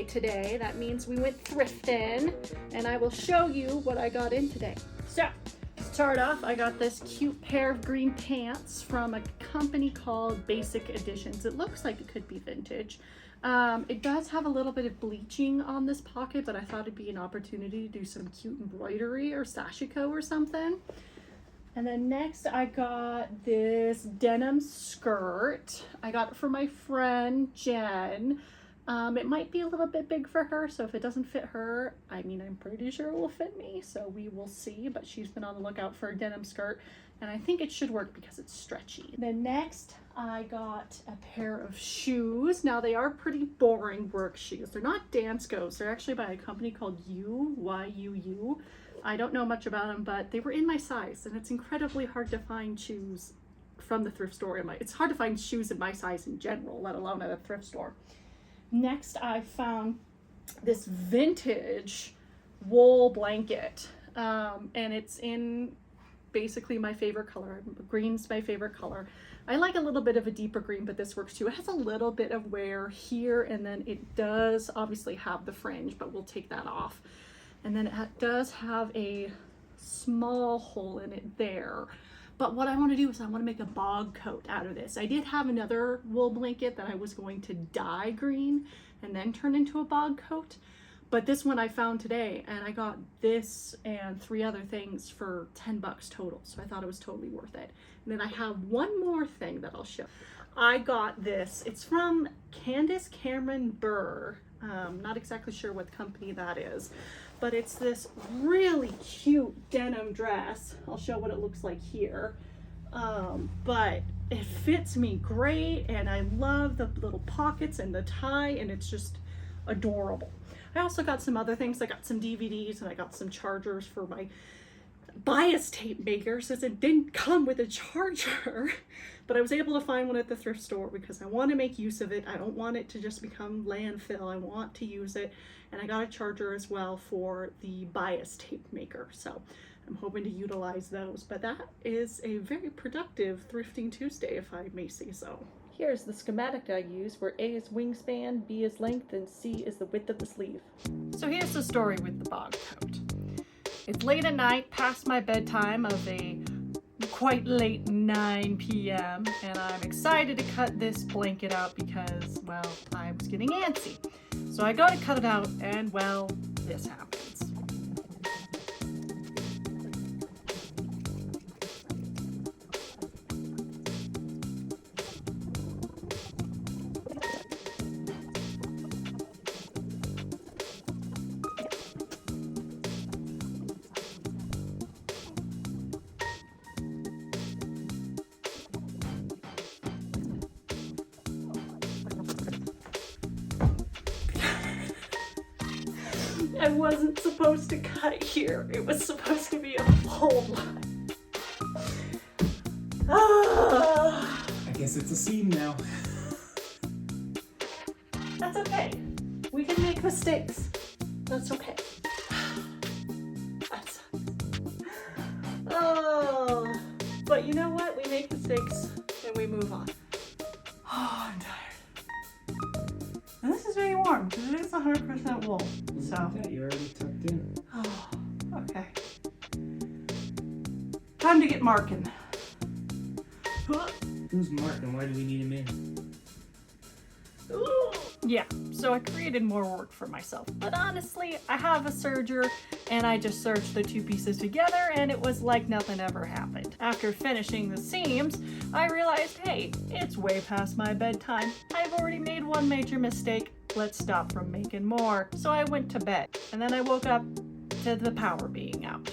today. That means we went thrifting, and I will show you what I got in today. So, to start off, I got this cute pair of green pants from a company called Basic Editions. It looks like it could be vintage. It does have a little bit of bleaching on this pocket, but I thought it'd be an opportunity to do some cute embroidery or sashiko or something. And then next I got this denim skirt. I got it for my friend Jen. It might be a little bit big for her, so if it doesn't fit her, I mean, I'm pretty sure it will fit me, so we will see, but she's been on the lookout for a denim skirt, and I think it should work because it's stretchy. Then next, I got a pair of shoes. Now, they are pretty boring work shoes. They're not Danskos. They're actually by a company called YUU. I don't know much about them, but they were in my size, and it's incredibly hard to find shoes from the thrift store. It's hard to find shoes in my size in general, let alone at a thrift store. Next, I found this vintage wool blanket, and it's in basically my favorite color. Green's my favorite color. I like a little bit of a deeper green, but this works too. It has a little bit of wear here, and then it does obviously have the fringe, but we'll take that off. And then it does have a small hole in it there. But what I want to do is I want to make a bog coat out of this. I did have another wool blanket that I was going to dye green and then turn into a bog coat. But this one I found today, and I got this and 3 other things for 10 bucks total. So I thought it was totally worth it. And then I have one more thing that I'll show. I got this. It's from Candace Cameron Burr. Not exactly sure what company that is, but it's this really cute denim dress. I'll show what it looks like here. But it fits me great, and I love the little pockets and the tie, and it's just adorable. I also got some other things. I got some DVDs, and I got some chargers for my bias tape maker, since it didn't come with a charger. But I was able to find one at the thrift store because I want to make use of it. I don't want it to just become landfill. I want to use it. And I got a charger as well for the bias tape maker. So I'm hoping to utilize those. But that is a very productive Thrifting Tuesday, if I may say so. Here's the schematic I use, where A is wingspan, B is length, and C is the width of the sleeve. So here's the story with the bog coat. It's late at night, past my bedtime of a quite late 9 p.m. and I'm excited to cut this blanket out because, well, I was getting antsy. So I go to cut it out, and, well, this happens. I wasn't supposed to cut here. It was supposed to be a full line. I guess it's a seam now. That's okay. We can make mistakes. That's okay. That's... Oh, but you know what? We make mistakes and we move on. Oh, I'm tired. And this is very warm because it is 100% wool. So Yeah, you're already tucked in. oh, okay. Time to get marking. Who's Mark and why do we need him in? Yeah, so I created more work for myself. But honestly, I have a serger, and I just serged the 2 pieces together, and it was like nothing ever happened. After finishing the seams, I realized, hey, it's way past my bedtime. I've already made one major mistake. Let's stop from making more. So I went to bed, and then I woke up to the power being out.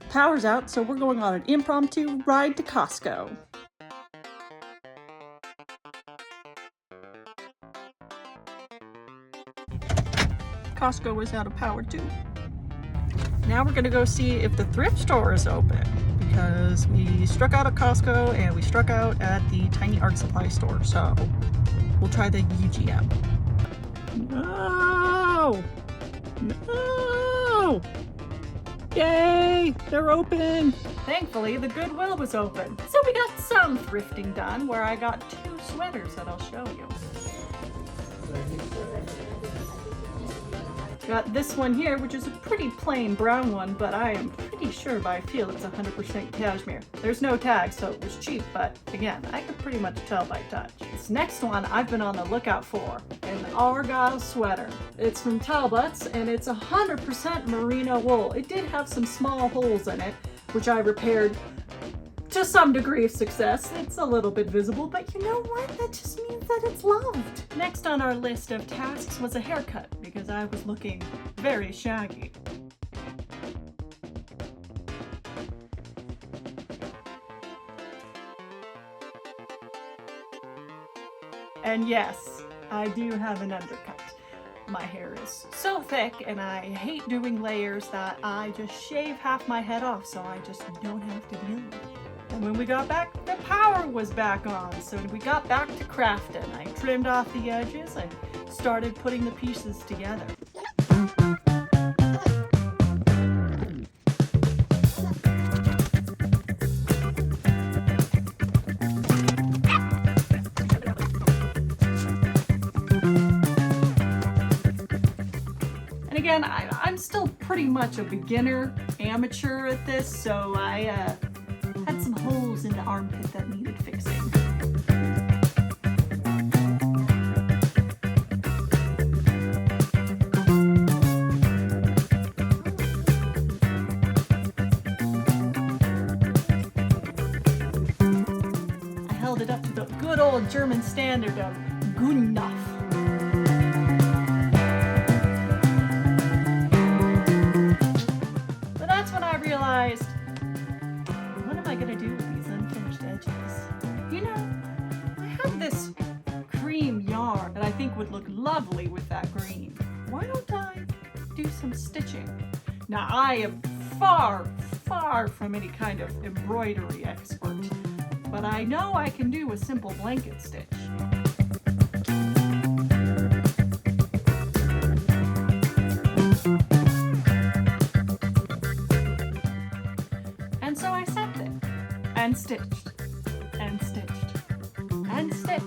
Power's out, so we're going on an impromptu ride to Costco. Costco was out of power too. Now we're gonna go see if the thrift store is open, because we struck out at Costco and we struck out at the tiny art supply store. So we'll try the UGM. No! No! Yay! They're open! Thankfully, the Goodwill was open. So we got some thrifting done, where I got 2 sweaters that I'll show you. Got this one here, which is a pretty plain brown one, but I am pretty sure by feel it's 100% cashmere. There's no tag, so it was cheap, but again, I could pretty much tell by touch. This next one I've been on the lookout for, an Argyle sweater. It's from Talbot's, and it's 100% merino wool. It did have some small holes in it, which I repaired to some degree of success. It's a little bit visible, but you know what? That just means that it's loved. Next on our list of tasks was a haircut, because I was looking very shaggy. And yes, I do have an undercut. My hair is so thick and I hate doing layers that I just shave half my head off so I just don't have to deal with it. And when we got back, the power was back on. So we got back to crafting. I trimmed off the edges and started putting the pieces together. And again, I'm still pretty much a beginner, amateur at this, so I had some holes in the armpit that needed fixing. I held it up to the good old German standard of good enough. But that's when I realized, what am I gonna do with these unfinished edges? You know, I have this cream yarn that I think would look lovely with that green. Why don't I do some stitching? Now, I am far, far from any kind of embroidery expert, but I know I can do a simple blanket stitch. And so I sat there and stitched and stitched and stitched.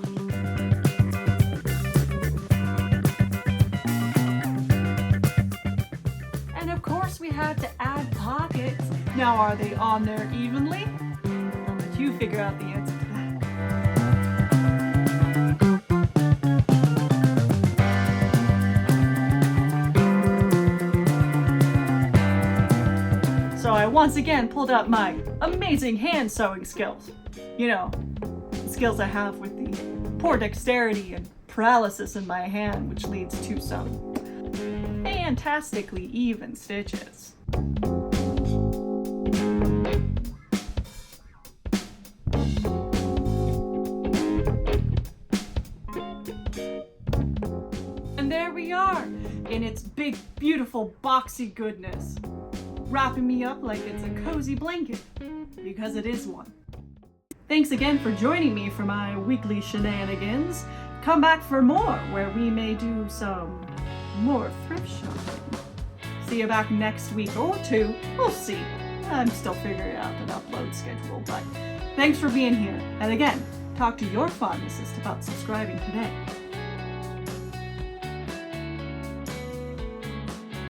And of course we had to add pockets. Now, are they on there evenly? I'll let you figure out the answer to that. So I once again pulled out my amazing hand sewing skills. You know, the skills I have with the poor dexterity and paralysis in my hand, which leads to some fantastically even stitches. And there we are, in its big, beautiful, boxy goodness, wrapping me up like it's a cozy blanket, because it is one. Thanks again for joining me for my weekly shenanigans. Come back for more, where we may do some more thrift shopping. See you back next week or two. We'll see. I'm still figuring out an upload schedule, but thanks for being here. And again, talk to your pharmacist about subscribing today.